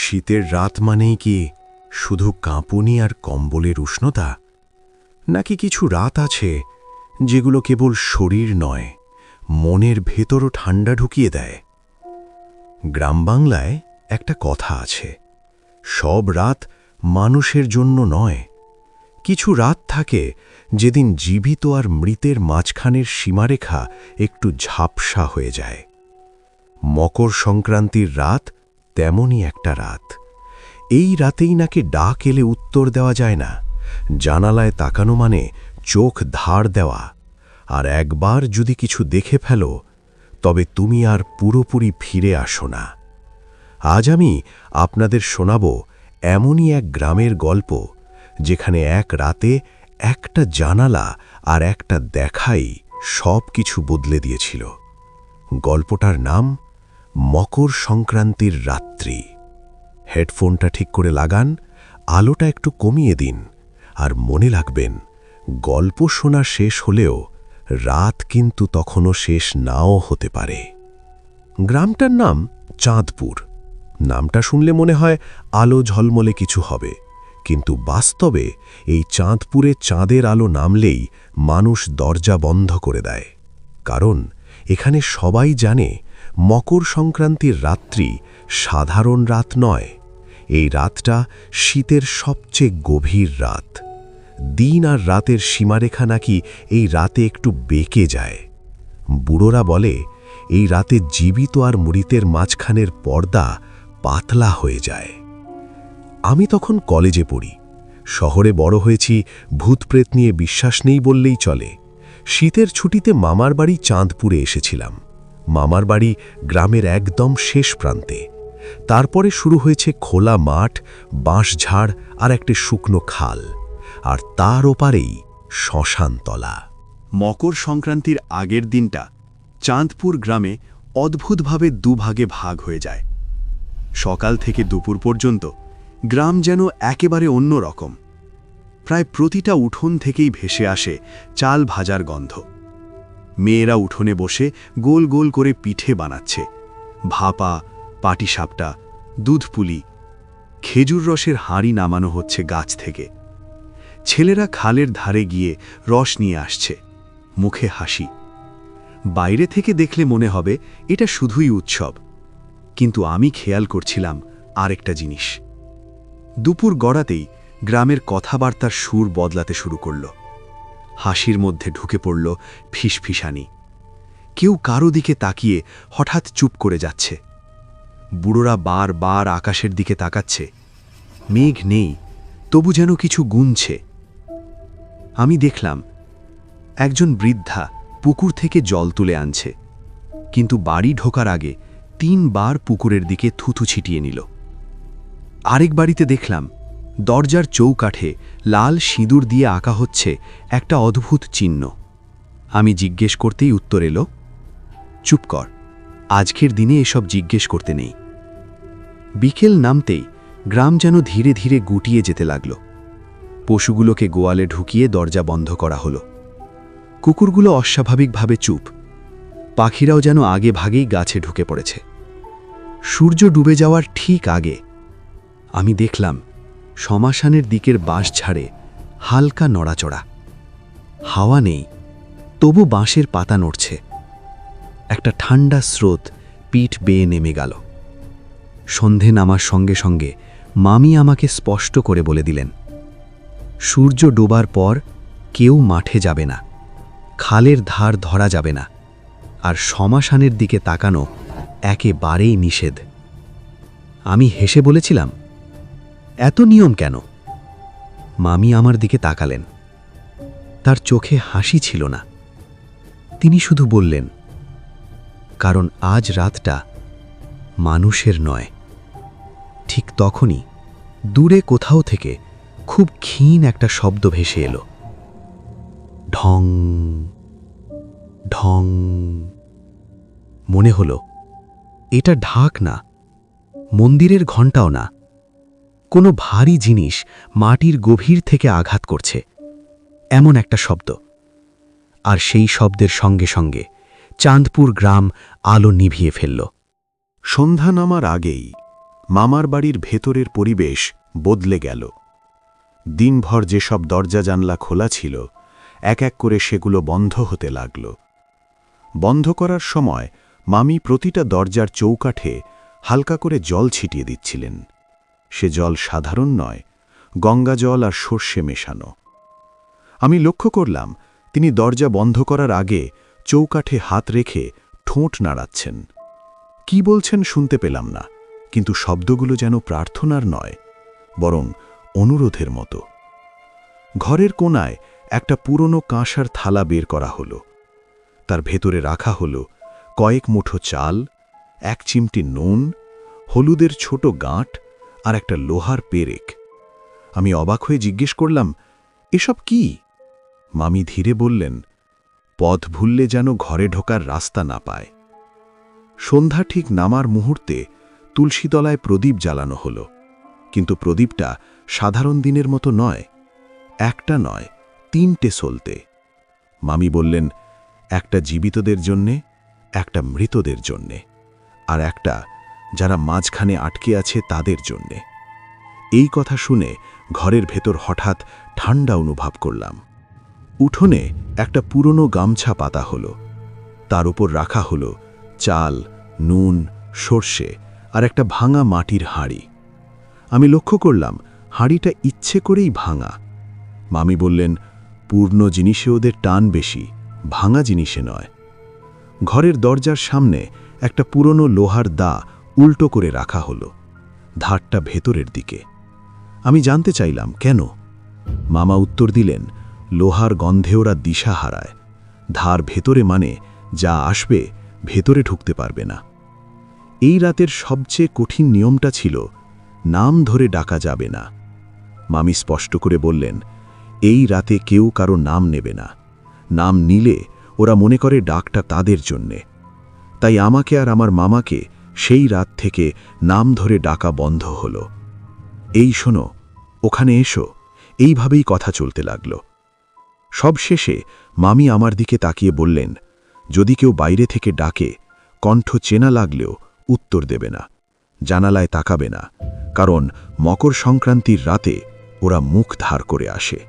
শীতের রাত মানেই কি শুধু কাঁপুনি আর কম্বলের উষ্ণতা, নাকি কিছু রাত আছে যেগুলো কেবল শরীর নয়, মনের ভেতরও ঠান্ডা ঢুকিয়ে দেয়? গ্রামবাংলায় একটা কথা আছে, সব রাত মানুষের জন্য নয়। কিছু রাত থাকে যেদিন জীবিত আর মৃতের মাঝখানের সীমারেখা একটু ঝাপসা হয়ে যায়। মকর সংক্রান্তির রাত তেমনই একটা রাত। এই রাতেই নাকি ডাক এলে উত্তর দেওয়া যায় না, জানালায় তাকানো মানে চোখ ধার দেওয়া, আর একবার যদি কিছু দেখে ফেলো তবে তুমি আর পুরোপুরি ফিরে আসো না। আজ আমি আপনাদের শোনাব এমনই এক গ্রামের গল্প, যেখানে এক রাতে একটা জানালা আর একটা দেখাই সব কিছু বদলে দিয়েছিল। গল্পটার নাম মকর সংক্রান্তির রাত্রি। হেডফোনটা ঠিক করে লাগান, আলোটা একটু কমিয়ে দিন, আর মনে রাখবেন, গল্প শোনা শেষ হলেও রাত কিন্তু তখনও শেষ নাও হতে পারে। গ্রামটার নাম চাঁদপুর। নামটা শুনলে মনে হয় আলো ঝলমলে কিছু হবে, কিন্তু বাস্তবে এই চাঁদপুরে চাঁদের আলো নামলেই মানুষ দরজা বন্ধ করে দেয়। কারণ এখানে সবাই জানে মকর সংক্রান্তির রাত্রি সাধারণ রাত নয়। এই রাতটা শীতের সবচেয়ে গভীর রাত। দিন আর রাতের সীমারেখা নাকি এই রাতে একটু বেঁকে যায়। বুড়োরা বলে এই রাতে জীবিত আর মৃতের মাঝখানের পর্দা পাতলা হয়ে যায়। আমি তখন কলেজে পড়ি। শহরে বড় হয়েছি, ভূতপ্রেত নিয়ে বিশ্বাস নেই বললেই চলে। শীতের ছুটিতে মামার বাড়ি চাঁদপুরে এসেছিলাম। মামার বাড়ি গ্রামের একদম শেষ প্রান্তে। তারপরে শুরু হয়েছে খোলা মাঠ, বাঁশঝাড় আর একটা শুকনো খাল, আর তার ওপারেই শ্মশানতলা। মকর সংক্রান্তির আগের দিনটা চাঁদপুর গ্রামে অদ্ভুতভাবে দুভাগে ভাগ হয়ে যায়। সকাল থেকে দুপুর পর্যন্ত গ্রাম যেন একেবারে অন্য রকম। প্রায় প্রতিটা উঠোন থেকেই ভেসে আসে চাল ভাজার গন্ধ। মেয়েরা উঠোনে বসে গোল গোল করে পিঠে বানাচ্ছে, ভাপা, পাটিসাপটা, দুধপুলি, খেজুর রসের হাঁড়ি নামানো হচ্ছে গাছ থেকে। ছেলেরা খালের ধারে গিয়ে রস নিয়ে আসছে, মুখে হাসি। বাইরে থেকে দেখলে মনে হবে এটা শুধুই উৎসব, কিন্তু আমি খেয়াল করছিলাম আরেকটা জিনিস। দুপুর গড়াতেই গ্রামের কথাবার্তার সুর বদলাতে শুরু করল। হাসির মধ্যে ঢুকে পড়ল ফিসফিসানি। কেউ কারো দিকে তাকিয়ে হঠাৎ চুপ করে যাচ্ছে। বুড়োরা বার আকাশের দিকে তাকাচ্ছে। মেঘ নেই, তবু যেন কিছু গুনছে। আমি দেখলাম একজন বৃদ্ধা পুকুর থেকে জল তুলে আনছে, কিন্তু বাড়ি ঢোকার আগে 3 বার পুকুরের দিকে থুথু ছিটিয়ে নিল। আরেক বাড়িতে দেখলাম দরজার চৌকাঠে লাল সিঁদুর দিয়ে আঁকা হচ্ছে একটা অদ্ভুত চিহ্ন। আমি জিজ্ঞেস করতেই উত্তর এলো, চুপ কর, আজকের দিনে এসব জিজ্ঞেস করতে নেই। বিকেল নামতেই গ্রাম যেন ধীরে ধীরে গুটিয়ে যেতে লাগল। পশুগুলোকে গোয়ালে ঢুকিয়ে দরজা বন্ধ করা হলো। কুকুরগুলো অস্বাভাবিকভাবে চুপ। পাখিরাও যেন আগে ভাগেই গাছে ঢুকে পড়েছে। সূর্য ডুবে যাওয়ার ঠিক আগে আমি দেখলাম শ্মশানের দিকের বাঁশঝাড়ে হালকা নড়াচড়া। হাওয়া নেই, তবু বাঁশের পাতা নড়ছে। একটা ঠান্ডা স্রোত পিঠ বেয়ে নেমে গেল। সন্ধে নামার সঙ্গে সঙ্গে মামি আমাকে স্পষ্ট করে বলে দিলেন, সূর্য ডোবার পর কেউ মাঠে যাবে না, খালের ধার ধরা যাবে না, আর শ্মশানের দিকে তাকানো একেবারেই নিষেধ। আমি হেসে বলেছিলাম, এত নিয়ম কেন? মামি আমার দিকে তাকালেন। তার চোখে হাসি ছিল না। তিনি শুধু বললেন, কারণ আজ রাতটা মানুষের নয়। ঠিক তখনই দূরে কোথাও থেকে খুব ক্ষীণ একটা শব্দ ভেসে এলো, ঢং ঢং। মনে হলো এটা ঢাক না, মন্দিরের ঘণ্টাও না, কোনো ভারী জিনিস মাটির গভীর থেকে আঘাত করছে, এমন একটা শব্দ। আর সেই শব্দের সঙ্গে সঙ্গে চাঁদপুর গ্রাম আলো নিভিয়ে ফেলল। সন্ধ্যা নামার আগেই মামার বাড়ির ভেতরের পরিবেশ বদলে গেল। দিনভর যেসব দরজা জানলা খোলা ছিল, এক এক করে সেগুলো বন্ধ হতে লাগল। বন্ধ করার সময় মামি প্রতিটা দরজার চৌকাঠে হালকা করে জল ছিটিয়ে দিচ্ছিলেন। সে জল সাধারণ নয়, গঙ্গা জল আর সর্ষে মেশানো। আমি লক্ষ্য করলাম তিনি দরজা বন্ধ করার আগে চৌকাঠে হাত রেখে ঠোঁট নাড়াচ্ছেন। কি বলছেন শুনতে পেলাম না, কিন্তু শব্দগুলো যেন প্রার্থনার নয়, বরং অনুরোধের মতো। ঘরের কোণায় একটা পুরনো কাঁসার থালা বের করা হলো। তার ভেতরে রাখা হলো কয়েক মুঠো চাল, এক চিমটি নুন, হলুদের ছোট গাঁট আর একটা লোহার পেরেক। আমি অবাক হয়ে জিজ্ঞেস করলাম, এসব কি? মামি ধীরে বললেন, পথ ভুললে যেন ঘরে ঢোকার রাস্তা না পায়। সন্ধ্যা ঠিক নামার মুহূর্তে তুলসীতলায় প্রদীপ জ্বালানো হলো, কিন্তু প্রদীপটা সাধারণ দিনের মতো নয়, একটা নয়, 3টে সলতে। মামি বললেন, একটা জীবিতদের জন্যে, একটা মৃতদের জন্যে, আর একটা যারা মাঝখানে আটকে আছে তাদের জন্যে। এই কথা শুনে ঘরের ভেতর হঠাৎ ঠান্ডা অনুভব করলাম। উঠোনে একটা পুরনো গামছা পাতা হলো, তার উপর রাখা হলো চাল, নুন, সর্ষে আর একটা ভাঙা মাটির হাঁড়ি। আমি লক্ষ্য করলাম হাঁড়িটা ইচ্ছে করেই ভাঙা। মামি বললেন, পূর্ণ জিনিসে ওদের টান বেশি, ভাঙা জিনিসে নয়। ঘরের দরজার সামনে একটা পুরনো লোহার দা উল্টো করে রাখা হলো, ধারটা ভেতরের দিকে। আমি জানতে চাইলাম কেন। মামা উত্তর দিলেন, লোহার গন্ধে ওরা দিশা হারায়, ধার ভেতরে মানে যা আসবে ভেতরে ঢুকতে পারবে না। এই রাতের সবচেয়ে কঠিন নিয়মটা ছিল নাম ধরে ডাকা যাবে না। মামি স্পষ্ট করে বললেন, এই রাতে কেউ কারো নাম নেবে না, নাম নিলে ওরা মনে করে ডাকটা তাদের জন্যে। তাই আমাকে আর আমার মামাকে সেই রাত থেকে নাম ধরে ডাকা বন্ধ হলো। এই শোনো, ওখানে এসো, এইভাবেই কথা চলতে লাগল। সবশেষে মামি আমার দিকে তাকিয়ে বললেন, যদি কেউ বাইরে থেকে ডাকে, কণ্ঠ চেনা লাগলেও উত্তর দেবে না, জানালায় তাকাবে না, কারণ মকর সংক্রান্তির রাতে ওরা মুখ ধার করে আসে।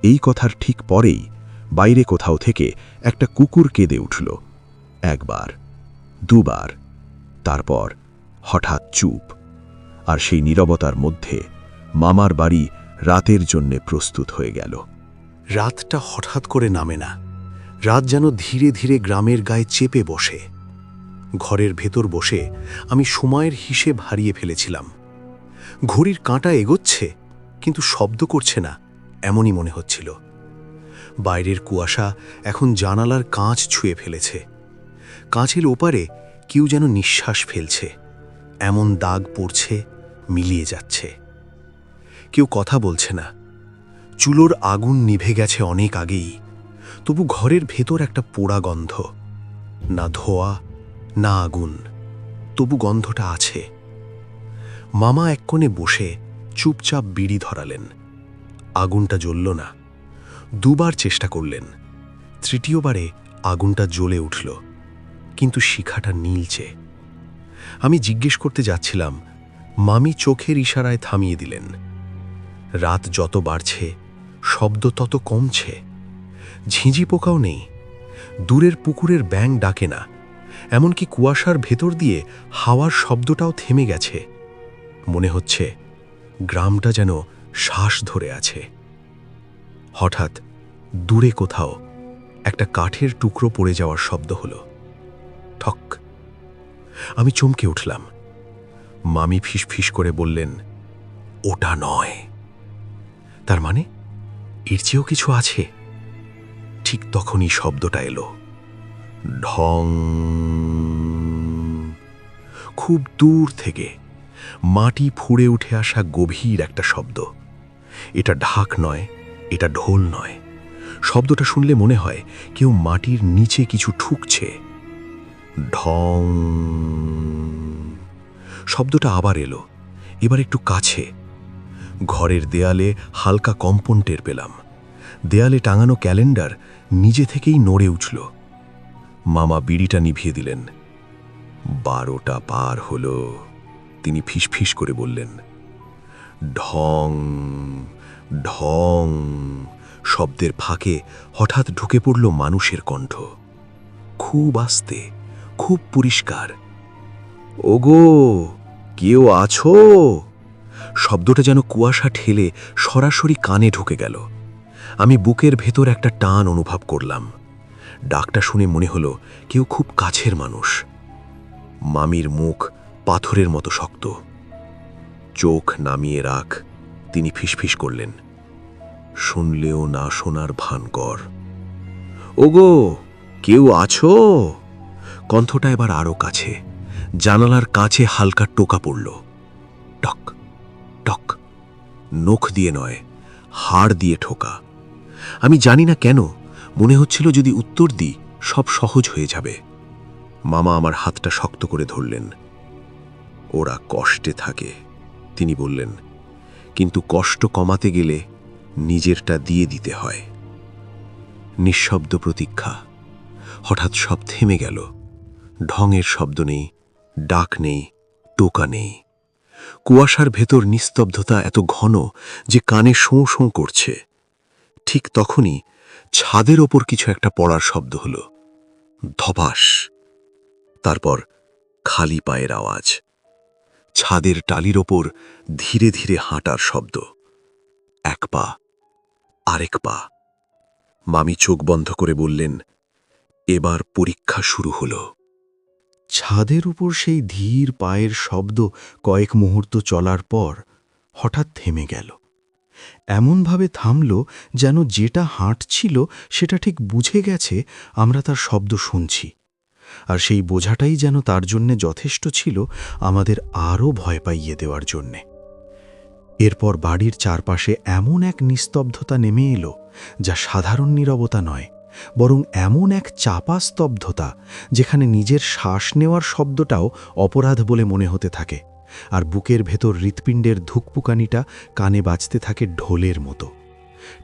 এই কথার ঠিক পরেই বাইরে কোথাও থেকে একটা কুকুর কেঁদে উঠল। একবার, দুবার, তারপর হঠাৎ চুপ। আর সেই নীরবতার মধ্যে মামার বাড়ি রাতের জন্যে প্রস্তুত হয়ে গেল। রাতটা হঠাৎ করে নামে না, রাত যেন ধীরে ধীরে গ্রামের গায়ে চেপে বসে। ঘরের ভেতর বসে আমি সময়ের হিসেব হারিয়ে ফেলেছিলাম। ঘড়ির কাঁটা এগোচ্ছে, কিন্তু শব্দ করছে না, এমনই মনে হচ্ছিল। বাইরের কুয়াশা এখন জানালার কাঁচ ছুঁয়ে ফেলেছে। কাঁচের ওপারে কেউ যেন নিঃশ্বাস ফেলছে, এমন দাগ পড়ছে, মিলিয়ে যাচ্ছে। কেউ কথা বলছে না। চুলোর আগুন নিভে গেছে অনেক আগেই, তবু ঘরের ভেতর একটা পোড়া গন্ধ। না ধোয়া, না আগুন, তবু গন্ধটা আছে। মামা এক কোণে বসে চুপচাপ বিড়ি ধরালেন। আগুনটা জ্বলল না। দুবার চেষ্টা করলেন, তৃতীয়বারে আগুনটা জ্বলে উঠল, কিন্তু শিখাটা নীলচে। আমি জিজ্ঞেস করতে যাচ্ছিলাম, মামি চোখের ইশারায় থামিয়ে দিলেন। রাত যত বাড়ছে, শব্দ তত কমছে। ঝিঁঝি পোকাও নেই, দূরের পুকুরের ব্যাঙ ডাকে না, এমনকি কুয়াশার ভেতর দিয়ে হাওয়ার শব্দটাও থেমে গেছে। মনে হচ্ছে গ্রামটা যেন শ্বাস ধরে আছে। হঠাৎ দূরে কোথাও একটা কাঠের টুকরো পড়ে যাওয়ার শব্দ হলো, ঠক। আমি চমকে উঠলাম। মামি ফিসফিস করে বললেন, ওটা নয়। তার মানে এর চেয়েও কিছু আছে। ঠিক তখনই শব্দটা এলো, ঢং। খুব দূর থেকে মাটি ফুঁড়ে উঠে আসা গভীর একটা শব্দ। এটা ঢাক নয়, এটা ঢোল নয়। শব্দটা শুনলে মনে হয় কেউ মাটির নিচে কিছু ঠুকছে। ঢং। শব্দটা আবার এলো, এবার একটু কাছে। ঘরের দেয়ালে হালকা কম্পন টের পেলাম। দেয়ালে টাঙানো ক্যালেন্ডার নিজে থেকেই নড়ে উঠল। মামা বিড়িটা নিভিয়ে দিলেন। 12টা পার হলো। তিনি ফিসফিস করে বললেন, ঢং ঢং। শব্দের ফাঁকে হঠাৎ ঢুকে পড়ল মানুষের কণ্ঠ, খুব আস্তে, খুব পরিষ্কার। ওগো, কেউ আছো? শব্দটা যেন কুয়াশা ঠেলে সরাসরি কানে ঢুকে গেল। আমি বুকের ভেতর একটা টান অনুভব করলাম। ডাকটা শুনে মনে হলো কেউ খুব কাছের মানুষ। মামির মুখ পাথরের মতো শক্ত। চোখ নামিয়ে রাখ, তিনি ফিসফিস করলেন, শুনলেও না শোনার ভান কর। ওগো, কেউ আছো? কণ্ঠটা এবার আরো কাছে, জানালার কাছে হালকা টোকা পড়ল। টক টক, নখ দিয়ে নয়, হাড় দিয়ে ঠোকা। আমি জানি না কেন মনে হচ্ছিল যদি উত্তর দিই সব সহজ হয়ে যাবে। মামা আমার হাতটা শক্ত করে ধরলেন। ওরা কষ্টে থাকে, তিনি বললেন, কিন্তু কষ্ট কমাতে গেলে নিজেরটা দিয়ে দিতে হয়। নিঃশব্দ প্রতীক্ষা। হঠাৎ সব থেমে গেল। ঢঙের শব্দ নেই, ডাক নেই, টোকা নেই। কুয়াশার ভেতর নিস্তব্ধতা এত ঘন যে কানে শোঁ শোঁ করছে। ঠিক তখনই ছাদের ওপর কিছু একটা পড়ার শব্দ হল, ধপাস। তারপর খালি পায়ের আওয়াজ, ছাদের টালির ওপর ধীরে ধীরে হাঁটার শব্দ। এক পা, আরেক পা। মামি চোখ বন্ধ করে বললেন, এবার পরীক্ষা শুরু হলো। ছাদের উপর সেই ধীর পায়ের শব্দ কয়েক মুহূর্ত চলার পর হঠাৎ থেমে গেল। এমনভাবে থামল যেন যেটা হাঁটছিল সেটা ঠিক বুঝে গেছে আমরা তার শব্দ শুনছি, আর সেই বোঝাটাই যেন তার জন্যে যথেষ্ট ছিল আমাদের আরও ভয় পাইয়ে দেওয়ার জন্যে। এরপর বাড়ির চারপাশে এমন এক নিস্তব্ধতা নেমে এলো যা সাধারণ নীরবতা নয়, বরং এমন এক চাপা স্তব্ধতা যেখানে নিজের শ্বাস নেওয়ার শব্দটাও অপরাধ বলে মনে হতে থাকে, আর বুকের ভেতর হৃৎপিণ্ডের ধুকপুকানিটা কানে বাজতে থাকে ঢোলের মতো।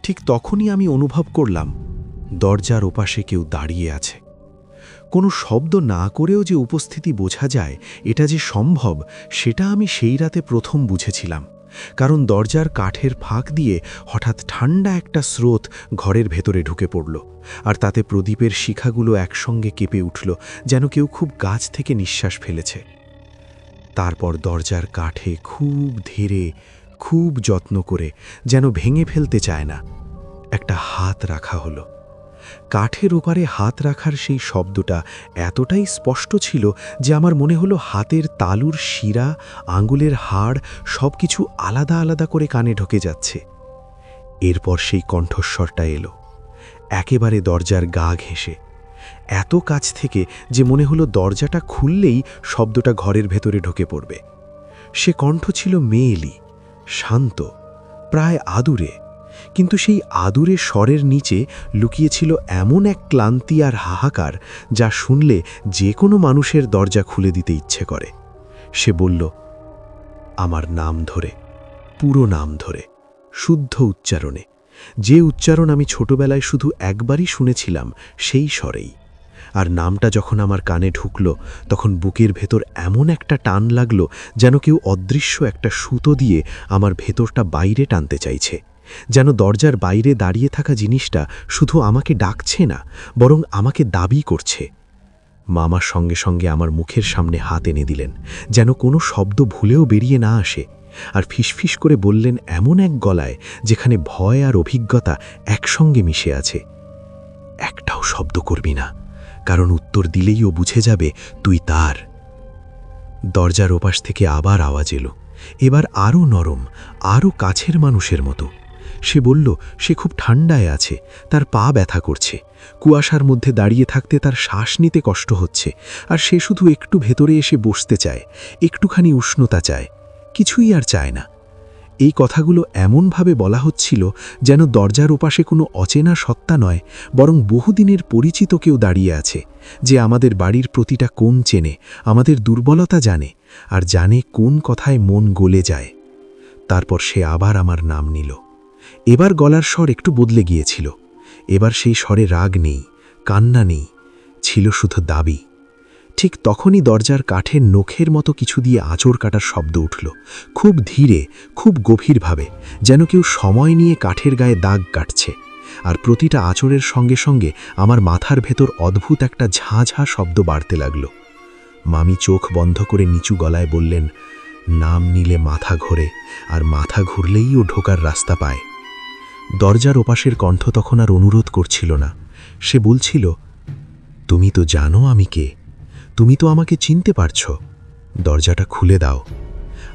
ঠিক তখনই আমি অনুভব করলাম দরজার ওপাশে কেউ দাঁড়িয়ে আছে। কোনো শব্দ না করেও যে উপস্থিতি বোঝা যায় এটা যে সম্ভব, সেটা আমি সেই রাতে প্রথম বুঝেছিলাম। কারণ দরজার কাঠের ফাঁক দিয়ে হঠাৎ ঠান্ডা একটা স্রোত ঘরের ভেতরে ঢুকে পড়ল, আর তাতে প্রদীপের শিখাগুলো একসঙ্গে কেঁপে উঠল, যেন কেউ খুব গাছ থেকে নিঃশ্বাস ফেলেছে। তারপর দরজার কাঠে খুব ধীরে, খুব যত্ন করে, যেন ভেঙে ফেলতে চায় না, একটা হাত রাখা হলো। কাঠের ওপারে হাত রাখার সেই শব্দটা এতটাই স্পষ্ট ছিল যে আমার মনে হলো হাতের তালুর শিরা, আঙুলের হাড় সব কিছু আলাদা আলাদা করে কানে ঢোকে যাচ্ছে। এরপর সেই কণ্ঠস্বরটা এলো, একেবারে দরজার গা ঘেঁষে, এত কাছ থেকে যে মনে হলো দরজাটা খুললেই শব্দটা ঘরের ভেতরে ঢুকে পড়বে। সে কণ্ঠ ছিল মেয়েলি, শান্ত, প্রায় আদুরে, কিন্তু সেই আদুরে স্বরের নিচে লুকিয়েছিল এমন এক ক্লান্তি আর হাহাকার যা শুনলে যে কোনো মানুষের দরজা খুলে দিতে ইচ্ছে করে। সে বলল, আমার নাম ধরে, পুরো নাম ধরে, শুদ্ধ উচ্চারণে, যে উচ্চারণ আমি ছোটবেলায় শুধু একবারই শুনেছিলাম, সেই স্বরেই। আর নামটা যখন আমার কানে ঢুকল তখন বুকের ভেতর এমন একটা টান লাগলো যেন কেউ অদৃশ্য একটা সুতো দিয়ে আমার ভেতরটা বাইরে টানতে চাইছে, যেন দরজার বাইরে দাঁড়িয়ে থাকা জিনিসটা শুধু আমাকে ডাকছে না, বরং আমাকে দাবি করছে। মামা সঙ্গে সঙ্গে আমার মুখের সামনে হাত এনে দিলেন, যেন কোনো শব্দ ভুলেও বেরিয়ে না আসে, আর ফিসফিস করে বললেন এমন এক গলায় যেখানে ভয় আর অভিজ্ঞতা একসঙ্গে মিশে আছে, একটাও শব্দ করবি না, কারণ উত্তর দিলেই ও বুঝে যাবে তুই তার। দরজার ওপাশ থেকে আবার আওয়াজ এলো, এবার আরও নরম, আরও কাছের মানুষের মতো। সে বলল সে খুব ঠান্ডায় আছে, তার পা ব্যথা করছে, কুয়াশার মধ্যে দাঁড়িয়ে থাকতে তার শ্বাস নিতে কষ্ট হচ্ছে, আর সে শুধু একটু ভেতরে এসে বসতে চায়, একটুখানি উষ্ণতা চায়, কিছুই আর চায় না। এই কথাগুলো এমনভাবে বলা হচ্ছিল যেন দরজার ওপাশে কোনো অচেনা সত্তা নয়, বরং বহুদিনের পরিচিত কেউ দাঁড়িয়ে আছে, যে আমাদের বাড়ির প্রতিটা কোণ চেনে, আমাদের দুর্বলতা জানে, আর জানে কোন কথায় মন গলে যায়। তারপর সে আবার আমার নাম নিল। এবার গলার স্বর একটু বদলে গিয়েছিল। এবার সেই স্বরে রাগ নেই, কান্না নেই, ছিল শুধু দাবি। ঠিক তখনই দরজার কাঠের নখের মতো কিছু দিয়ে আঁচড় কাটার শব্দ উঠল, খুব ধীরে, খুব গভীরভাবে, যেন কেউ সময় নিয়ে কাঠের গায়ে দাগ কাটছে। আর প্রতিটা আঁচড়ের সঙ্গে সঙ্গে আমার মাথার ভেতর অদ্ভুত একটা ঝাঁ শব্দ বাড়তে লাগল। মামি চোখ বন্ধ করে নিচু গলায় বললেন, নাম নিলে মাথা ঘোরে, আর মাথা ঘুরলেই ও ঢোকার রাস্তা পায়। দরজার ওপাশের কণ্ঠ তখন আর অনুরোধ করছিল না, সে বলছিল, তুমি তো জানো আমি কে, তুমি তো আমাকে চিনতে পারছ, দরজাটা খুলে দাও।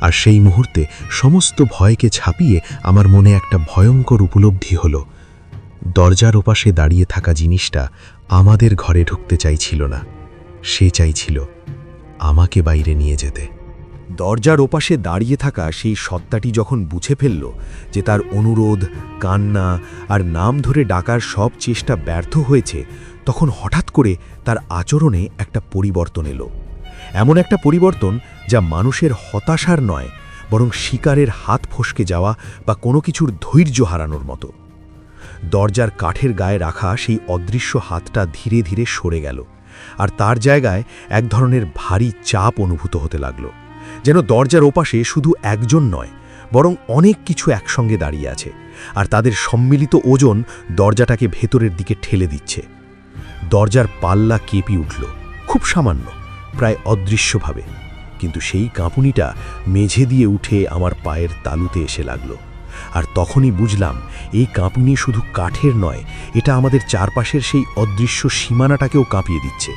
আর সেই মুহূর্তে সমস্ত ভয়কে ছাপিয়ে আমার মনে একটা ভয়ঙ্কর উপলব্ধি হলো, দরজার ওপাশে দাঁড়িয়ে থাকা জিনিসটা আমাদের ঘরে ঢুকতে চাইছিল না, সে চাইছিল আমাকে বাইরে নিয়ে যেতে। দরজার ওপাশে দাঁড়িয়ে থাকা সেই সত্তাটি যখন বুঝে ফেলল যে তার অনুরোধ, কান্না আর নাম ধরে ডাকার সব চেষ্টা ব্যর্থ হয়েছে, তখন হঠাৎ করে তার আচরণে একটা পরিবর্তন এলো। এমন একটা পরিবর্তন যা মানুষের হতাশার নয়, বরং শিকারের হাত ফসকে যাওয়া বা কোনো কিছুর ধৈর্য হারানোর মতো। দরজার কাঠের গায়ে রাখা সেই অদৃশ্য হাতটা ধীরে ধীরে সরে গেল, আর তার জায়গায় এক ধরনের ভারী চাপ অনুভূত হতে লাগল, যেন দরজার ওপাশে শুধু একজন নয়, বরং অনেক কিছু একসঙ্গে দাঁড়িয়ে আছে, আর তাদের সম্মিলিত ওজন দরজাটাকে ভেতরের দিকে ঠেলে দিচ্ছে। দরজার পাল্লা কেঁপে উঠল, খুব সামান্য, প্রায় অদৃশ্যভাবে, কিন্তু সেই কাঁপুনিটা মেঝে দিয়ে উঠে আমার পায়ের তালুতে এসে লাগল। আর তখনই বুঝলাম, এই কাঁপুনি শুধু কাঠের নয়, এটা আমাদের চারপাশের সেই অদৃশ্য সীমানাটাকেও কাঁপিয়ে দিচ্ছে,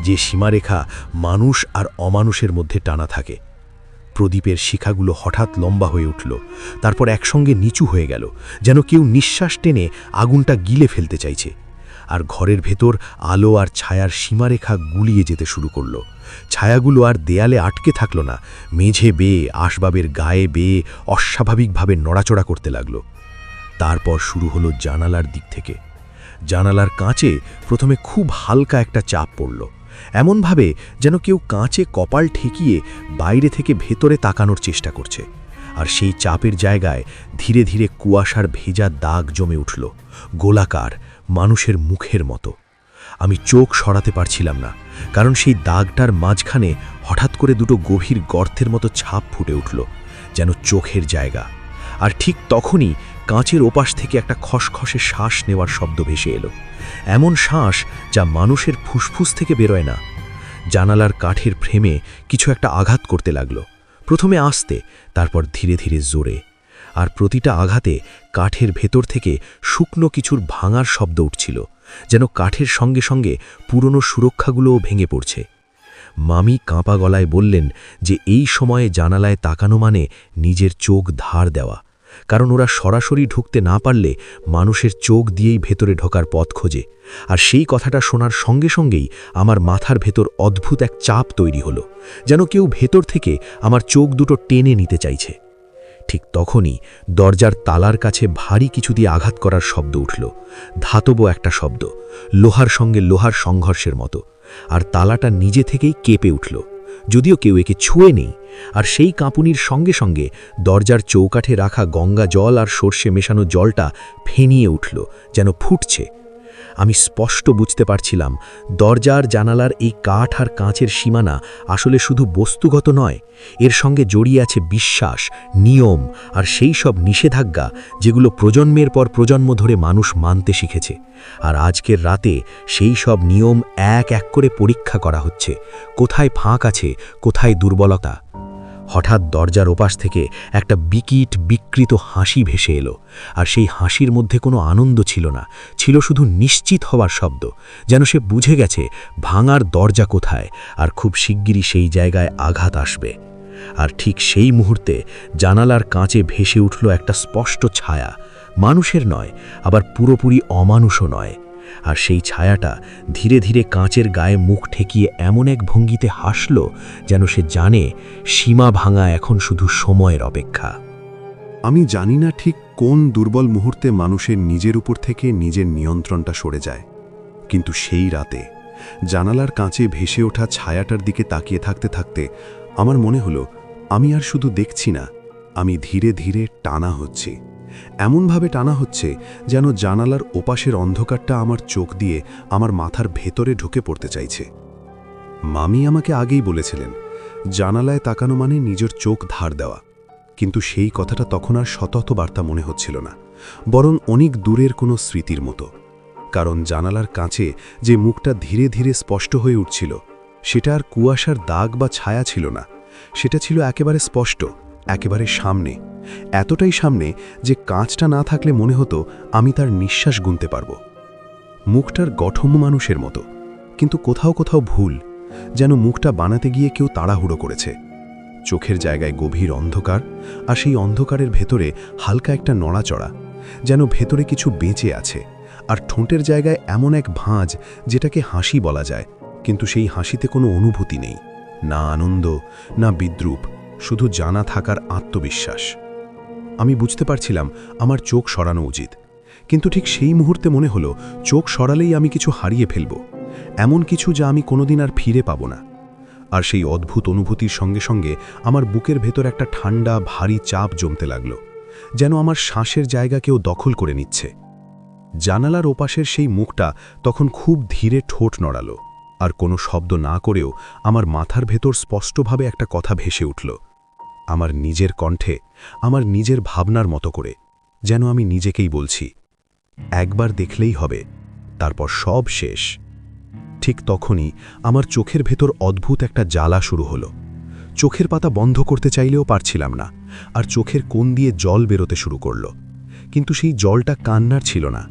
যে সীমারেখা মানুষ আর অমানুষের মধ্যে টানা থাকে। প্রদীপের শিখাগুলো হঠাৎ লম্বা হয়ে উঠল, তারপর একসঙ্গে নিচু হয়ে গেল, যেন কেউ নিঃশ্বাস টেনে আগুনটা গিলে ফেলতে চাইছে। আর ঘরের ভেতর আলো আর ছায়ার সীমারেখা গুলিয়ে যেতে শুরু করল। ছায়াগুলো আর দেয়ালে আটকে থাকল না, মেঝে বেয়ে, আসবাবের গায়ে বেয়ে অস্বাভাবিকভাবে নড়াচড়া করতে লাগল। তারপর শুরু হলো জানালার দিক থেকে। জানালার কাঁচে প্রথমে খুব হালকা একটা চাপ পড়ল, এমনভাবে যেন কেউ কাঁচে কপাল ঠেকিয়ে বাইরে থেকে ভেতরে তাকানোর চেষ্টা করছে। আর সেই চাপের জায়গায় ধীরে ধীরে কুয়াশার ভেজা দাগ জমে উঠল, গোলাকার, মানুষের মুখের মতো। আমি চোখ সরাতে পারছিলাম না, কারণ সেই দাগটার মাঝখানে হঠাৎ করে দুটো গভীর গর্তের মতো ছাপ ফুটে উঠল, যেন চোখের জায়গা। আর ঠিক তখনই কাঁচের ওপাশ থেকে একটা খসখসে শ্বাস নেওয়ার শব্দ ভেসে এলো, এমন শ্বাস যা মানুষের ফুসফুস থেকে বেরোয় না। জানালার কাঠের ফ্রেমে কিছু একটা আঘাত করতে লাগলো, প্রথমে আস্তে, তারপর ধীরে ধীরে জোরে। আর প্রতিটা আঘাতে কাঠের ভেতর থেকে শুকনো কিছুর ভাঙার শব্দ উঠছিল, যেন কাঠের সঙ্গে সঙ্গে পুরনো সুরক্ষাগুলোও ভেঙে পড়ছে। মামি কাঁপা গলায় বললেন যে এই সময়ে জানালায় তাকানো মানে নিজের চোখ ধার দেওয়া, কারণ ওরা সরাসরি ঢুকতে না পারলে মানুষের চোখ দিয়েই ভেতরে ঢোকার পথ খোঁজে। আর সেই কথাটা শোনার সঙ্গে সঙ্গেই আমার মাথার ভেতর অদ্ভুত এক চাপ তৈরি হলো, যেন কেউ ভেতর থেকে আমার চোখ দুটো টেনে নিতে চাইছে। ঠিক তখনই দরজার তালার কাছে ভারী কিছু দিয়ে আঘাত করার শব্দ উঠল, ধাতব একটা শব্দ, লোহার সঙ্গে লোহার সংঘর্ষের মতো। আর তালাটা নিজে থেকেই কেঁপে উঠল, যদিও কেউ একে ছুঁয়ে নেই। আর সেই কাঁপুনির সঙ্গে সঙ্গে দরজার চৌকাঠে রাখা গঙ্গা জল আর সর্ষে মেশানো জলটা ফেনিয়ে উঠল, যেন ফুটছে। আমি স্পষ্ট বুঝতে পারছিলাম, দরজার জানালার এই কাঠ আর কাঁচের সীমানা আসলে শুধু বস্তুগত নয়, এর সঙ্গে জড়িয়ে আছে বিশ্বাস, নিয়ম আর সেই সব নিষেধাজ্ঞা যেগুলো প্রজন্মের পর প্রজন্ম ধরে মানুষ মানতে শিখেছে। আর আজকের রাতে সেই সব নিয়ম এক এক করে পরীক্ষা করা হচ্ছে, কোথায় ফাঁক আছে, কোথায় দুর্বলতা। হঠাৎ দরজার ওপাশ থেকে একটা বিকট বিকৃত হাসি ভেসে এলো, আর সেই হাসির মধ্যে কোনো আনন্দ ছিল না, ছিল শুধু নিশ্চিত হওয়ার শব্দ, যেন সে বুঝে গেছে ভাঙার দরজা কোথায়, আর খুব শিগগিরই সেই জায়গায় আঘাত আসবে। আর ঠিক সেই মুহূর্তে জানালার কাঁচে ভেসে উঠল একটা স্পষ্ট ছায়া, মানুষের নয়, আবার পুরোপুরি অমানুষও নয়। আর সেই ছায়াটা ধীরে ধীরে কাঁচের গায়ে মুখ ঠেকিয়ে এমন এক ভঙ্গিতে হাসল, যেন সে জানে সীমা ভাঙা এখন শুধু সময়ের অপেক্ষা। আমি জানি না ঠিক কোন দুর্বল মুহূর্তে মানুষের নিজের উপর থেকে নিজের নিয়ন্ত্রণটা সরে যায়, কিন্তু সেই রাতে জানালার কাঁচে ভেসে ওঠা ছায়াটার দিকে তাকিয়ে থাকতে থাকতে আমার মনে হলো, আমি আর শুধু দেখছি না, আমি ধীরে ধীরে টানা হচ্ছি। এমনভাবে টানা হচ্ছে যেন জানালার ওপাশের অন্ধকারটা আমার চোখ দিয়ে আমার মাথার ভেতরে ঢুকে পড়তে চাইছে। মামি আমাকে আগেই বলেছিলেন, জানালায় তাকানো মানে নিজের চোখ ধার দেওয়া। কিন্তু সেই কথাটা তখন আর শতত বার্তা মনে হচ্ছিল না, বরং অনেক দূরের কোনো স্মৃতির মতো। কারণ জানালার কাছে যে মুখটা ধীরে ধীরে স্পষ্ট হয়ে উঠছিল, সেটা আর কুয়াশার দাগ বা ছায়া ছিল না, সেটা ছিল একেবারে স্পষ্ট, একেবারে সামনে, এতটাই সামনে যে কাঁচটা না থাকলে মনে হতো আমি তার নিঃশ্বাস গুনতে পারব। মুখটার গঠন মানুষের মতো, কিন্তু কোথাও কোথাও ভুল, যেন মুখটা বানাতে গিয়ে কেউ তাড়াহুড়ো করেছে। চোখের জায়গায় গভীর অন্ধকার, আর সেই অন্ধকারের ভেতরে হালকা একটা নড়াচড়া, যেন ভেতরে কিছু বেঁচে আছে। আর ঠোঁটের জায়গায় এমন এক ভাঁজ, যেটাকে হাসি বলা যায়, কিন্তু সেই হাসিতে কোনো অনুভূতি নেই, না আনন্দ, না বিদ্রূপ, শুধু জানা থাকার আত্মবিশ্বাস। আমি বুঝতে পারছিলাম আমার চোখ সরানো উচিত, কিন্তু ঠিক সেই মুহূর্তে মনে হলো চোখ সরালেই আমি কিছু হারিয়ে ফেলব, এমন কিছু যা আমি কোনোদিন আর ফিরে পাব না। আর সেই অদ্ভুত অনুভূতির সঙ্গে সঙ্গে আমার বুকের ভেতর একটা ঠান্ডা ভারী চাপ জমতে লাগল, যেন আমার শ্বাসের জায়গা কেউ দখল করে নিচ্ছে। জানালার ওপাশের সেই মুখটা তখন খুব ধীরে ঠোঁট নড়ালো, আর কোনো শব্দ না করেও আমার মাথার ভেতর স্পষ্টভাবে একটা কথা ভেসে উঠল, আমার নিজের কণ্ঠে, আমার নিজের ভাবনার মতো করে, যেন আমি নিজেকেই বলছি, একবার দেখলেই হবে, তারপর সব শেষ। ঠিক তখনই আমার চোখের ভেতর অদ্ভুত একটা জ্বালা শুরু হলো। চোখের পাতা বন্ধ করতে চাইলেও পারছিলাম না, আর চোখের কোণ দিয়ে জল বেরোতে শুরু করল। কিন্তু সেই জলটা কান্নার ছিল না,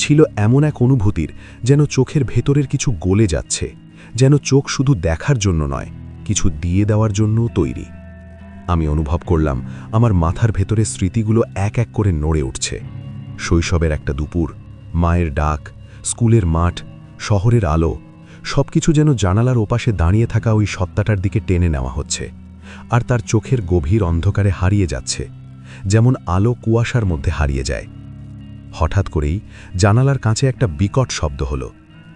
ছিল এমন এক অনুভূতির, যেন চোখের ভেতরের কিছু গলে যাচ্ছে, যেন চোখ শুধু দেখার জন্য নয়, কিছু দিয়ে দেওয়ার জন্যও তৈরি। আমি অনুভব করলাম আমার মাথার ভেতরে স্মৃতিগুলো এক এক করে নড়ে উঠছে। শৈশবের একটা দুপুর, মায়ের ডাক, স্কুলের মাঠ, শহরের আলো, সবকিছু যেন জানালার ওপাশে দাঁড়িয়ে থাকা ওই সত্তাটার দিকে টেনে নেওয়া হচ্ছে, আর তার চোখের গভীর অন্ধকারে হারিয়ে যাচ্ছে, যেমন আলো কুয়াশার মধ্যে হারিয়ে যায়। হঠাৎ করেই জানালার কাছে একটা বিকট শব্দ হলো,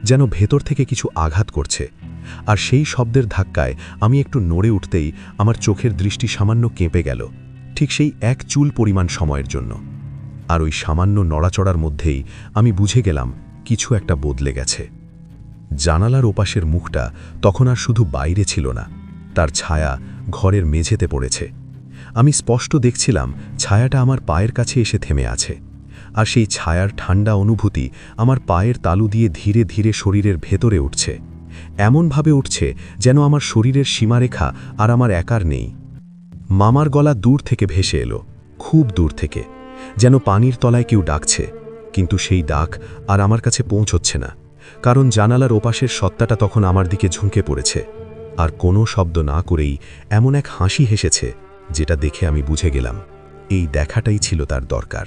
যেন ভেতর থেকে কিছু আঘাত করছে, আর সেই শব্দের ধাক্কায় আমি একটু নড়ে উঠতেই আমার চোখের দৃষ্টি সামান্য কেঁপে গেল, ঠিক সেই এক চুল পরিমাণ সময়ের জন্য। আর ওই সামান্য নড়াচড়ার মধ্যেই আমি বুঝে গেলাম কিছু একটা বদলে গেছে। জানালার ওপাশের মুখটা তখন আর শুধু বাইরে ছিল না, তার ছায়া ঘরের মেঝেতে পড়েছে। আমি স্পষ্ট দেখছিলাম ছায়াটা আমার পায়ের কাছে এসে থেমে আছে, আর সেই ছায়ার ঠান্ডা অনুভূতি আমার পায়ের তালু দিয়ে ধীরে ধীরে শরীরের ভেতরে উঠছে, এমনভাবে উঠছে যেন আমার শরীরের সীমারেখা আর আমার একার নেই। মামার গলা দূর থেকে ভেসে এলো, খুব দূর থেকে, যেন পানির তলায় কেউ ডাকছে, কিন্তু সেই ডাক আর আমার কাছে পৌঁছচ্ছে না, কারণ জানালার ওপাশের সত্তাটা তখন আমার দিকে ঝুঁকে পড়েছে, আর কোনো শব্দ না করেই এমন এক হাসি হেসেছে, যেটা দেখে আমি বুঝে গেলাম এই দেখাটাই ছিল তার দরকার,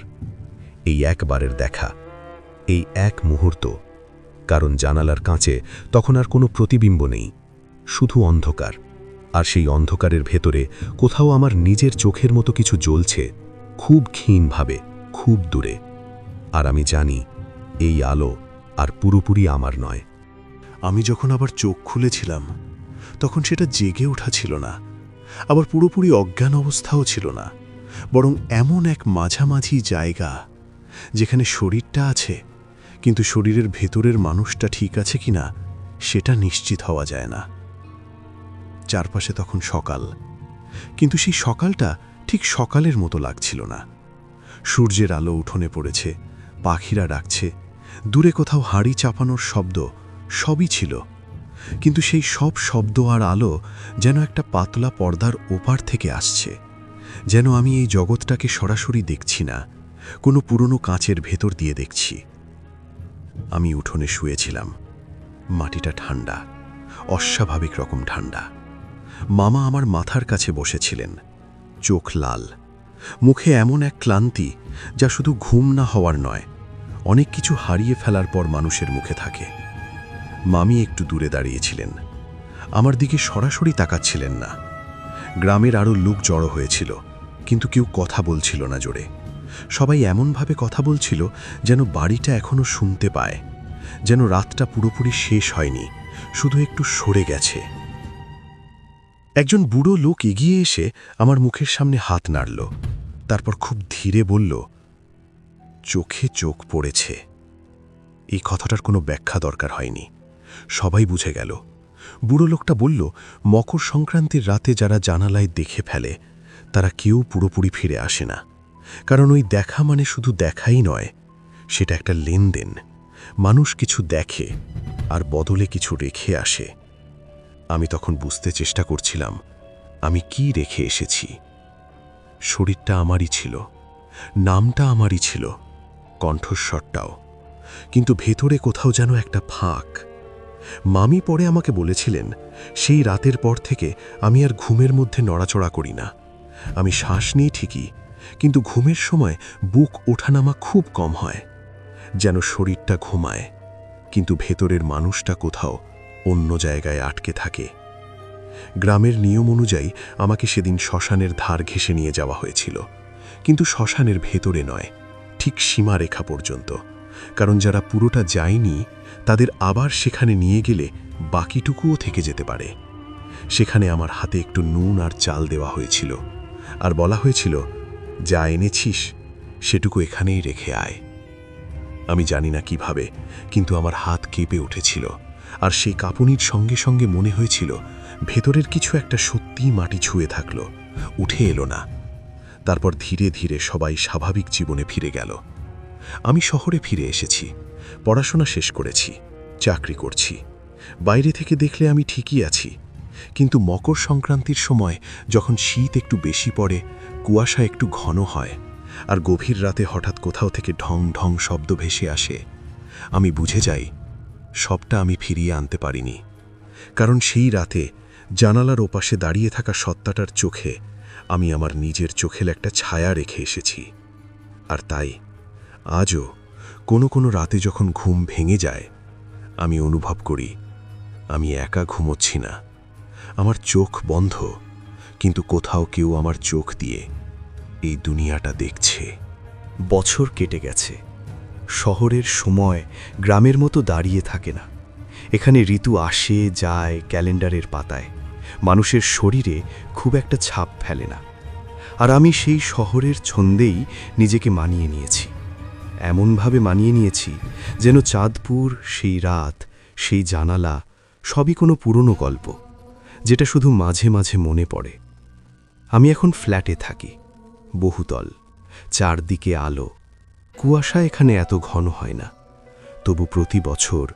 এই একবারের দেখা, এই এক মুহূর্ত। কারণ জানালার কাঁচে তখন আর কোনো প্রতিবিম্ব নেই, শুধু অন্ধকার, আর সেই অন্ধকারের ভেতরে কোথাও আমার নিজের চোখের মতো কিছু জ্বলছে, খুব ক্ষীণভাবে, খুব দূরে। আর আমি জানি এই আলো আর পুরোপুরি আমার নয়। আমি যখন আবার চোখ খুলেছিলাম, তখন সেটা জেগে ওঠা ছিল না, আবার পুরোপুরি অজ্ঞান অবস্থাও ছিল না, বরং এমন এক মাঝামাঝি জায়গা, যেখানে শরীরটা আছে, কিন্তু শরীরের ভেতরের মানুষটা ঠিক আছে কিনা সেটা নিশ্চিত হওয়া যায় না। চারপাশে তখন সকাল, কিন্তু সেই সকালটা ঠিক সকালের মতো লাগছিল না। সূর্যের আলো উঠোনে পড়েছে, পাখিরা ডাকছে, দূরে কোথাও হাঁড়ি চাপানোর শব্দ, সবই ছিল, কিন্তু সেই সব শব্দ আর আলো যেন একটা পাতলা পর্দার ওপার থেকে আসছে, যেন আমি এই জগৎটাকে সরাসরি দেখছি না, কোনো পুরনো কাঁচের ভেতর দিয়ে দেখছি। আমি উঠোনে শুয়েছিলাম, মাটিটা ঠান্ডা, অস্বাভাবিক রকম ঠান্ডা। মামা আমার মাথার কাছে বসেছিলেন, চোখ লাল, মুখে এমন এক ক্লান্তি যা শুধু ঘুম না হওয়ার নয়, অনেক কিছু হারিয়ে ফেলার পর মানুষের মুখে থাকে। মামি একটু দূরে দাঁড়িয়েছিলেন, আমার দিকে সরাসরি তাকাচ্ছিলেন না। গ্রামের আরও লোক জড়ো হয়েছিল, কিন্তু কেউ কথা বলছিল না জোরে। সবাই এমনভাবে কথা বলছিল যেন বাড়িটা এখনো শুনতে পায়, যেন রাতটা পুরোপুরি শেষ হয়নি, শুধু একটু সরে গেছে। একজন বুড়ো লোক এগিয়ে এসে আমার মুখের সামনে হাত নাড়ল, তারপর খুব ধীরে বলল, চোখে চোখ পড়েছে। এই কথাটার কোনো ব্যাখ্যা দরকার হয়নি, সবাই বুঝে গেল। বুড়ো লোকটা বলল, মকর সংক্রান্তির রাতে যারা জানালায় দেখে ফেলে তারা কেউ পুরোপুরি ফিরে আসে না, কারণ ওই দেখা মানে শুধু দেখাই নয়, সেটা একটা লেনদেন। মানুষ কিছু দেখে আর বদলে কিছু রেখে আসে। আমি তখন বুঝতে চেষ্টা করছিলাম আমি কি রেখে এসেছি। শরীরটা আমারই ছিল, নামটা আমারই ছিল, কণ্ঠস্বরটাও, কিন্তু ভেতরে কোথাও যেন একটা ফাঁক। মামি পরে আমাকে বলেছিলেন, সেই রাতের পর থেকে আমি আর ঘুমের মধ্যে নড়াচড়া করি না। আমি শ্বাস নিই ঠিকই, কিন্তু ঘুমের সময় বুক ওঠানামা খুব কম হয়, যেন শরীরটা ঘুমায় কিন্তু ভেতরের মানুষটা কোথাও অন্য জায়গায় আটকে থাকে। গ্রামের নিয়ম অনুযায়ী আমাকে সেদিন শ্মশানের ধার ঘেঁষে নিয়ে যাওয়া হয়েছিল, কিন্তু শ্মশানের ভেতরে নয়, ঠিক সীমারেখা পর্যন্ত, কারণ যারা পুরোটা যায়নি তাদের আবার সেখানে নিয়ে গেলে বাকিটুকুও থেকে যেতে পারে। সেখানে আমার হাতে একটু নুন আর চাল দেওয়া হয়েছিল, আর বলা হয়েছিল, যা এনেছিস সেটুকু এখানেই রেখে আয়। আমি জানি না কিভাবে, কিন্তু আমার হাত কেঁপে উঠেছিল, আর সেই কাঁপুনির সঙ্গে সঙ্গে মনে হয়েছিল ভেতরের কিছু একটা সত্যিই মাটি ছুঁয়ে থাকল, উঠে এলো না। তারপর ধীরে ধীরে সবাই স্বাভাবিক জীবনে ফিরে গেল। আমি শহরে ফিরে এসেছি, পড়াশোনা শেষ করেছি, চাকরি করছি। বাইরে থেকে দেখলে আমি ঠিকই আছি, কিন্তু মকর সংক্রান্তির সময় যখন শীত একটু বেশি পড়ে, কুয়াশা একটু ঘন হয়, আর গভীর রাতে হঠাৎ কোথাও থেকে ঢং ঢং শব্দ ভেসে আসে, আমি বুঝে যাই সবটা আমি ফিরিয়ে আনতে পারিনি। কারণ সেই রাতে জানালার ওপাশে দাঁড়িয়ে থাকা সত্তাটার চোখে আমি আমার নিজের চোখের একটা ছায়া রেখে এসেছি। আর তাই আজও কোনো কোনো রাতে যখন ঘুম ভেঙে যায়, আমি অনুভব করি আমি একা ঘুমোচ্ছি না, আমার চোখ বন্ধ, কিন্তু কোথাও কেউ আমার চোখ দিয়ে এই দুনিয়াটা দেখছে। বছর কেটে গেছে, শহরের সময় গ্রামের মতো দাঁড়িয়ে থাকে না। এখানে ঋতু আসে যায় ক্যালেন্ডারের পাতায়, মানুষের শরীরে খুব একটা ছাপ ফেলে না। আর আমি সেই শহরের ছন্দেই নিজেকে মানিয়ে নিয়েছি, এমনভাবে মানিয়ে নিয়েছি যেন চাঁদপুর, সেই রাত, সেই জানালা সবই কোনো পুরনো গল্প, যেটা শুধু মাঝে মাঝে মনে পড়ে। আমি এখন ফ্ল্যাটে থাকি, বহুতল, চারদিকে আলো, কুয়াশা এখানে এত ঘন হয় না। তবু প্রতি বছর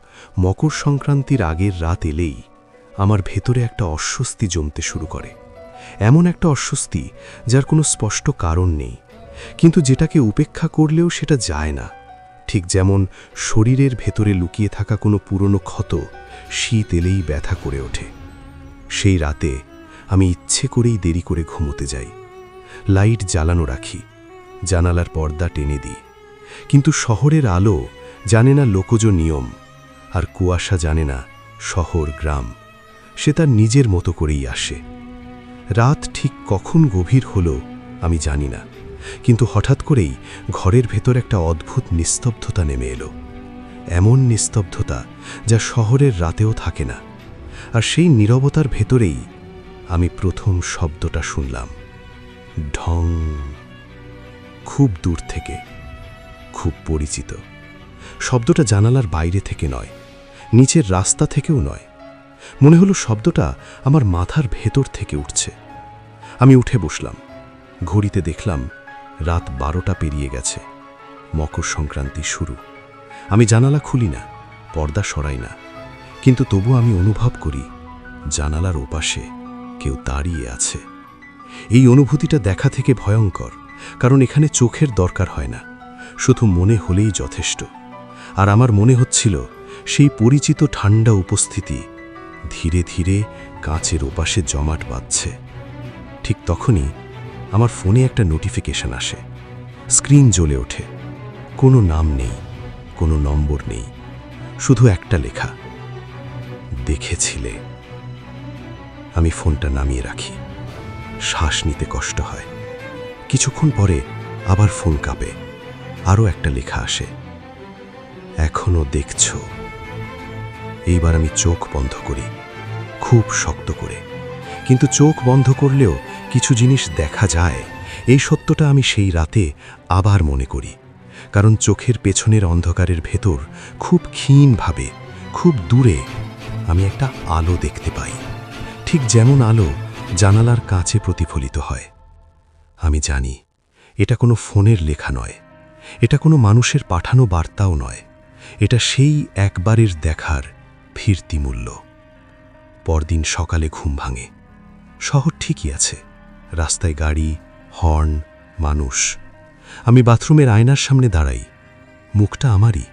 মকর সংক্রান্তির আগের রাত এলেই আমার ভেতরে একটা অস্বস্তি জমতে শুরু করে। এমন একটা অস্বস্তি যার কোনো স্পষ্ট কারণ নেই, কিন্তু যেটাকে উপেক্ষা করলেও সেটা যায় না। ঠিক যেমন শরীরের ভেতরে লুকিয়ে থাকা কোনো পুরনো ক্ষত শীত এলেই ব্যথা করে ওঠে। সেই রাতে আমি ইচ্ছে করেই দেরি করে ঘুমোতে যাই, লাইট জ্বালানো রাখি, জানালার পর্দা টেনে দিই। কিন্তু শহরের আলো জানে না লোকজ নিয়ম, আর কুয়াশা জানে না শহর গ্রাম, সে তার নিজের মতো করেই আসে। রাত ঠিক কখন গভীর হলো আমি জানি না, কিন্তু হঠাৎ করেই ঘরের ভেতর একটা অদ্ভুত নিস্তব্ধতা নেমে এলো, এমন নিস্তব্ধতা যা শহরের রাতেও থাকে না। আর সেই নীরবতার ভেতরেই আমি প্রথম শব্দটা শুনলাম, ঢং, খুব দূর থেকে, খুব পরিচিত। শব্দটা জানালার বাইরে থেকে নয়, নিচের রাস্তা থেকেও নয়। মনে হলো শব্দটা আমার মাথার ভেতর থেকে উঠছে। আমি উঠে বসলাম, ঘড়িতে দেখলাম রাত 12টা পেরিয়ে গেছে, মকর সংক্রান্তি শুরু। আমি জানালা খুলি না, পর্দা সরাই না, কিন্তু তবু আমি অনুভব করি জানালার ওপাশে কেউ দাঁড়িয়ে আছে। এই অনুভূতিটা দেখা থেকে ভয়ঙ্কর, কারণ এখানে চোখের দরকার হয় না, শুধু মনে হলেই যথেষ্ট। আর আমার মনে হচ্ছিল সেই পরিচিত ঠান্ডা উপস্থিতি ধীরে ধীরে কাঁচের ওপাশে জমাট বাঁধছে। ঠিক তখনই আমার ফোনে একটা নোটিফিকেশন আসে, স্ক্রিন জ্বলে ওঠে। কোনো নাম নেই, কোনো নম্বর নেই, শুধু একটা লেখা, দেখেছিলে। আমি ফোনটা নামিয়ে রাখি, শ্বাস নিতে কষ্ট হয়। কিছুক্ষণ পরে আবার ফোন কাঁপে, আরও একটা লেখা আসে, এখনো দেখছো। এইবার আমি চোখ বন্ধ করি, খুব শক্ত করে, কিন্তু চোখ বন্ধ করলেও কিছু জিনিস দেখা যায়। এই সত্যটা আমি সেই রাতে আবার মনে করি, কারণ চোখের পেছনের অন্ধকারের ভেতর খুব ক্ষীণভাবে, খুব দূরে আমি একটা আলো দেখতে পাই, ঠিক যেমন আলো জানালার কাছে প্রতিফলিত হয়। আমি জানি এটা কোনো ফোনের লেখা নয়, এটা কোনো মানুষের পাঠানো বার্তাও নয়, এটা সেই একবারের দেখার ফিরতি মূল্য। পরদিন সকালে ঘুম ভাঙে। শহর ঠিকই আছে, রাস্তায় গাড়ি, হর্ন, মানুষ। আমি বাথরুমের আয়নার সামনে দাঁড়াই। মুখটা আমারই,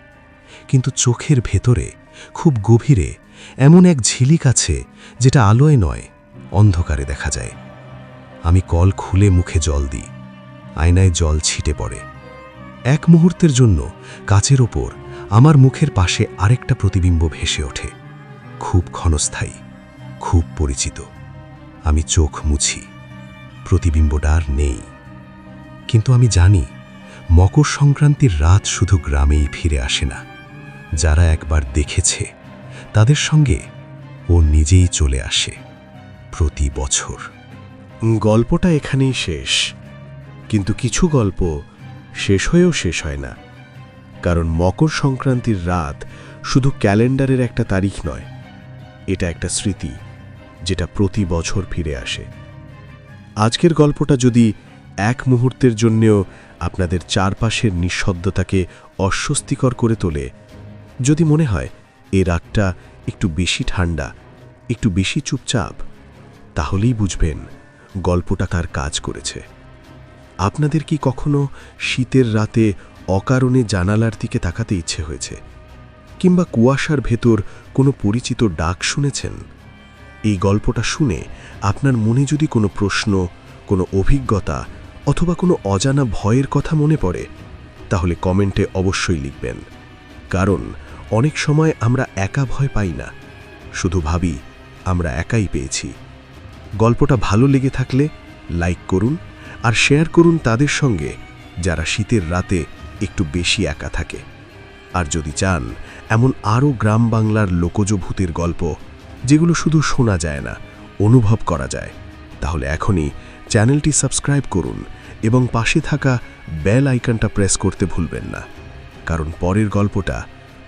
কিন্তু চোখের ভেতরে খুব গভীরে এমন এক ঝিলিক আছে যেটা আলোয় নয়, অন্ধকারে দেখা যায়। আমি কল খুলে মুখে জল দিই। আয়নায় জল ছিটে পড়ে। এক মুহূর্তের জন্য কাচের ওপর আমার মুখের পাশে আরেকটা প্রতিবিম্ব ভেসে ওঠে, খুব ক্ষণস্থায়ী, খুব পরিচিত। আমি চোখ মুছি। প্রতিবিম্বটা আর নেই। কিন্তু আমি জানি মকর সংক্রান্তির রাত শুধু গ্রামেই ফিরে আসে না। যারা একবার দেখেছে তাদের সঙ্গে ও নিজেই চলে আসে প্রতি বছর। গল্পটা এখানেই শেষ, কিন্তু কিছু গল্প শেষ হয়েও শেষ হয় না। কারণ মকর সংক্রান্তির রাত শুধু ক্যালেন্ডারের একটা তারিখ নয়, এটা একটা স্মৃতি যেটা প্রতি বছর ফিরে আসে। আজকের গল্পটা যদি এক মুহূর্তের জন্যেও আপনাদের চারপাশের নিঃশব্দতাকে অস্বস্তিকর করে তোলে, যদি মনে হয় এই রাতটা একটু বেশি ঠান্ডা, একটু বেশি চুপচাপ, তাহলেই বুঝবেন গল্পটা তার কাজ করেছে। আপনাদের কি কখনো শীতের রাতে অকারণে জানালার দিকে তাকাতে ইচ্ছে হয়েছে, কিংবা কুয়াশার ভেতর কোনো পরিচিত ডাক শুনেছেন? এই গল্পটা শুনে আপনার মনে যদি কোনো প্রশ্ন, কোনো অভিজ্ঞতা অথবা কোনো অজানা ভয়ের কথা মনে পড়ে, তাহলে কমেন্টে অবশ্যই লিখবেন। কারণ অনেক সময় আমরা একা ভয় পাই না, শুধু ভাবি আমরা একাই পেয়েছি। গল্পটা ভালো লেগে থাকলে লাইক করুন আর শেয়ার করুন তাদের সঙ্গে যারা শীতের রাতে একটু বেশি একা থাকে। আর যদি চান এমন আরও গ্রাম বাংলার লোকজ ভূতের গল্প যেগুলো শুধু শোনা যায় না, অনুভব করা যায়, তাহলে এখনই চ্যানেলটি সাবস্ক্রাইব করুন এবং পাশে থাকা বেল আইকনটা প্রেস করতে ভুলবেন না। কারণ পরের গল্পটা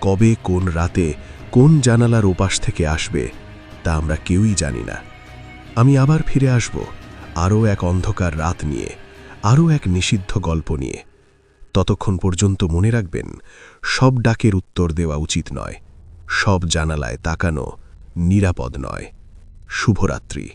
কবে, কোন রাতে, কোন জানালার ওপাশ থেকে আসবে তা আমরা কেউই জানি না। আমি আবার ফিরে আসব আরও এক অন্ধকার রাত নিয়ে, আরও এক নিষিদ্ধ গল্প নিয়ে। ততক্ষণ পর্যন্ত মনে রাখবেন, সব ডাকের উত্তর দেওয়া উচিত নয়, সব জানালায় তাকানো নিরাপদ নয়। শুভরাত্রি।